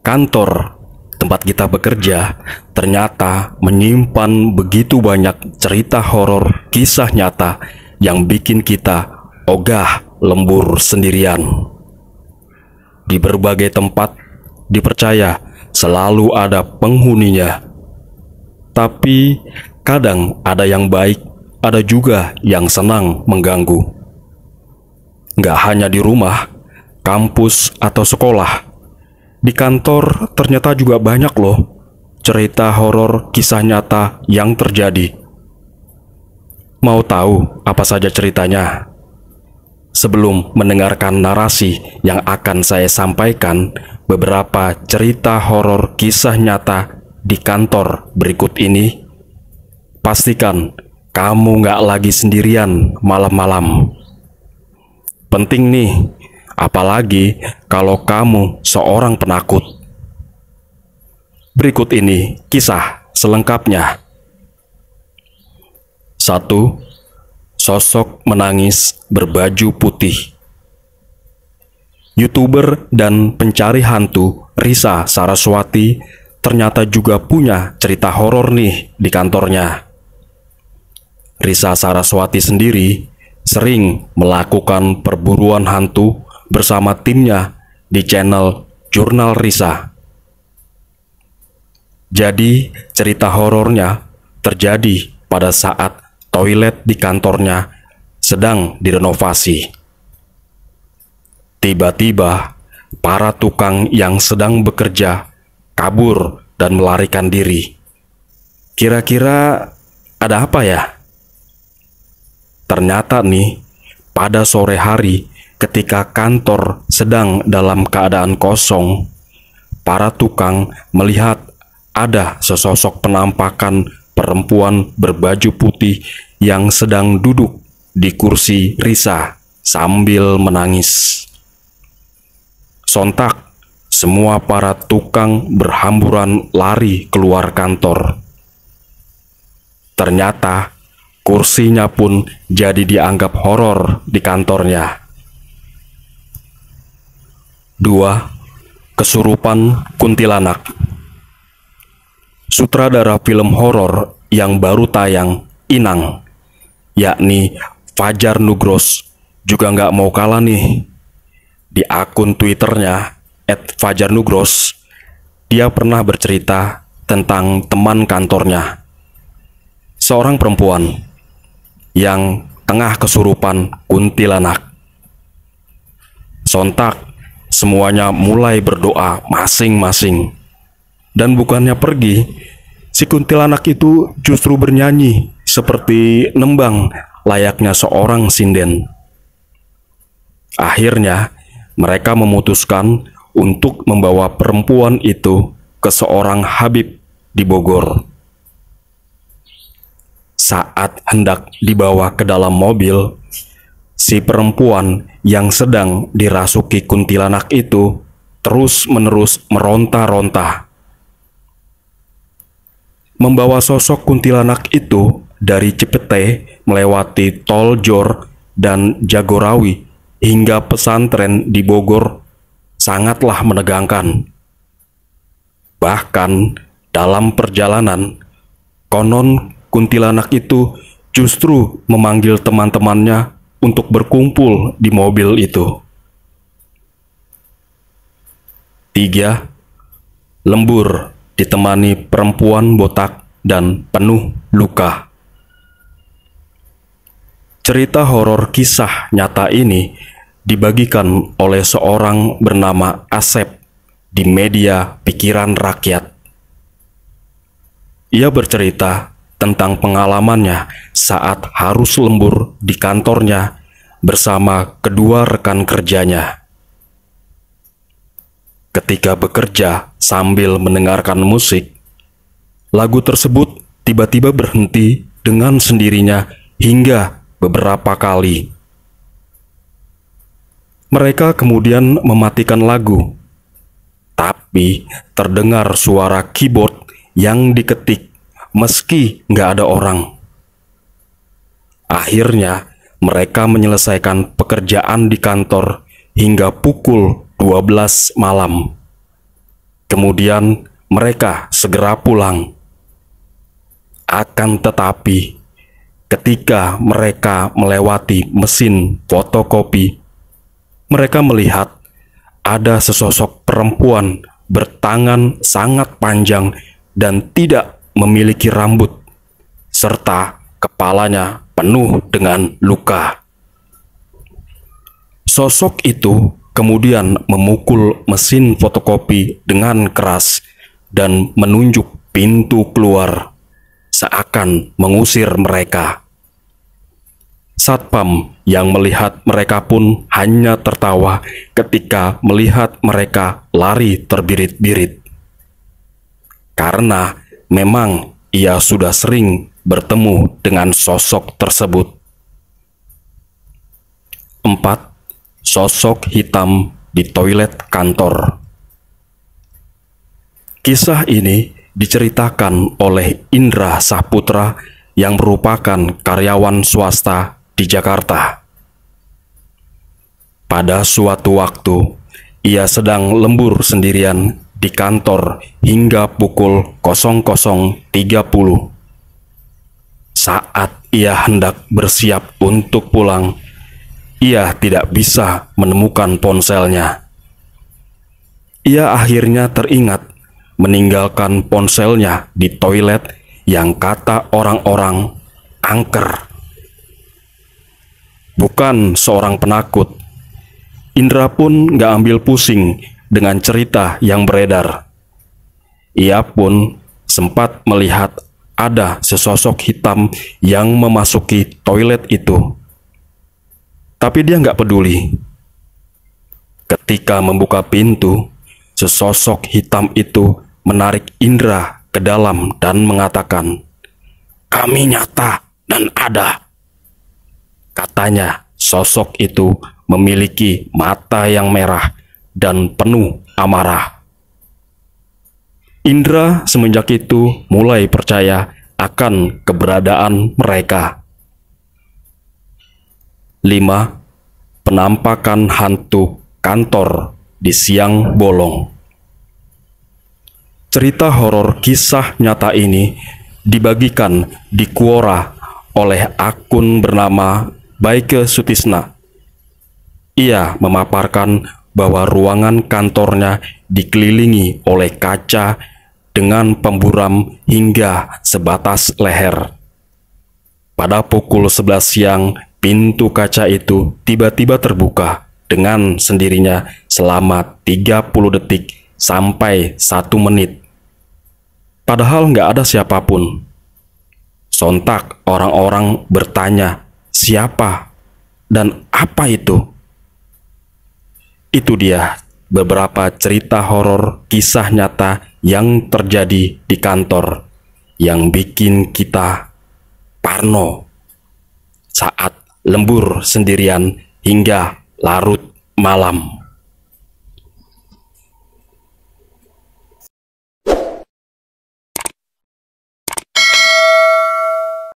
Kantor tempat kita bekerja ternyata menyimpan begitu banyak cerita horor kisah nyata yang bikin kita ogah lembur sendirian. Di berbagai tempat dipercaya selalu ada penghuninya. Tapi kadang ada yang baik, ada juga yang senang mengganggu. Nggak hanya di rumah, kampus atau sekolah. Di kantor ternyata juga banyak loh cerita horor kisah nyata yang terjadi. Mau tahu apa saja ceritanya? Sebelum mendengarkan narasi yang akan saya sampaikan, beberapa cerita horor kisah nyata di kantor berikut ini, pastikan kamu nggak lagi sendirian malam-malam. Penting nih, apalagi kalau kamu seorang penakut. Berikut ini kisah selengkapnya. 1. Sosok menangis berbaju putih. YouTuber dan pencari hantu Risa Saraswati ternyata juga punya cerita horor nih di kantornya. Risa Saraswati sendiri sering melakukan perburuan hantu bersama timnya di channel Jurnal Risa. Jadi, cerita horornya terjadi pada saat toilet di kantornya sedang direnovasi. Tiba-tiba, para tukang yang sedang bekerja kabur dan melarikan diri. Kira-kira ada apa ya? Ternyata nih, pada sore hari ketika kantor sedang dalam keadaan kosong, para tukang melihat ada sesosok penampakan perempuan berbaju putih yang sedang duduk di kursi Risa sambil menangis. Sontak, semua para tukang berhamburan lari keluar kantor. Ternyata, kursinya pun jadi dianggap horor di kantornya. 2. Kesurupan kuntilanak. Sutradara film horor yang baru tayang, Inang, yakni Fajar Nugros, juga nggak mau kalah nih. Di akun Twitternya @fajarnugros, dia pernah bercerita tentang teman kantornya, seorang perempuan yang tengah kesurupan kuntilanak. Sontak, semuanya mulai berdoa masing-masing. Dan bukannya pergi, si kuntilanak itu justru bernyanyi seperti nembang layaknya seorang sinden. Akhirnya, mereka memutuskan untuk membawa perempuan itu ke seorang Habib di Bogor. Saat hendak dibawa ke dalam mobil, si perempuan yang sedang dirasuki kuntilanak itu terus-menerus meronta-ronta. Membawa sosok kuntilanak itu dari Cipete melewati Tol Jor dan Jagorawi hingga pesantren di Bogor sangatlah menegangkan. Bahkan dalam perjalanan, konon kuntilanak itu justru memanggil teman-temannya untuk berkumpul di mobil itu. 3. Lembur ditemani perempuan botak dan penuh luka. Cerita horor kisah nyata ini dibagikan oleh seorang bernama Asep di media Pikiran Rakyat. Ia bercerita tentang pengalamannya saat harus lembur di kantornya bersama kedua rekan kerjanya. Ketika bekerja sambil mendengarkan musik, lagu tersebut tiba-tiba berhenti dengan sendirinya hingga beberapa kali. Mereka kemudian mematikan lagu, tapi terdengar suara keyboard yang diketik meski nggak ada orang. Akhirnya, mereka menyelesaikan pekerjaan di kantor hingga pukul 12 malam. Kemudian mereka segera pulang. Akan tetapi, ketika mereka melewati mesin fotokopi, mereka melihat ada sesosok perempuan bertangan sangat panjang dan tidak memiliki rambut, serta kepalanya penuh dengan luka. Sosok itu kemudian memukul mesin fotokopi dengan keras dan menunjuk pintu keluar, seakan mengusir mereka. Satpam yang melihat mereka pun hanya tertawa ketika melihat mereka lari terbirit-birit. Karena memang ia sudah sering bertemu dengan sosok tersebut. 4. Sosok hitam di toilet kantor. Kisah ini diceritakan oleh Indra Saputra yang merupakan karyawan swasta di Jakarta. Pada suatu waktu, ia sedang lembur sendirian di kantor hingga pukul 00.30. Saat ia hendak bersiap untuk pulang, ia tidak bisa menemukan ponselnya. Ia akhirnya teringat meninggalkan ponselnya di toilet yang kata orang-orang angker. Bukan seorang penakut, Indra pun gak ambil pusing dengan cerita yang beredar. Ia pun sempat melihat ada sesosok hitam yang memasuki toilet itu. Tapi dia nggak peduli. Ketika membuka pintu, sesosok hitam itu menarik Indra ke dalam dan mengatakan, "Kami nyata dan ada." Katanya, sosok itu memiliki mata yang merah dan penuh amarah. Indra semenjak itu mulai percaya akan keberadaan mereka. 5. Penampakan hantu kantor di siang bolong. Cerita horor kisah nyata ini dibagikan di Quora oleh akun bernama Baike Sutisna. Ia memaparkan bahwa ruangan kantornya dikelilingi oleh kaca dengan pemburam hingga sebatas leher. Pada pukul 11 siang, pintu kaca itu tiba-tiba terbuka dengan sendirinya selama 30 detik sampai 1 menit. Padahal nggak ada siapapun. Sontak orang-orang bertanya, siapa dan apa itu? Itu dia beberapa cerita horor kisah nyata yang terjadi di kantor yang bikin kita parno saat lembur sendirian hingga larut malam.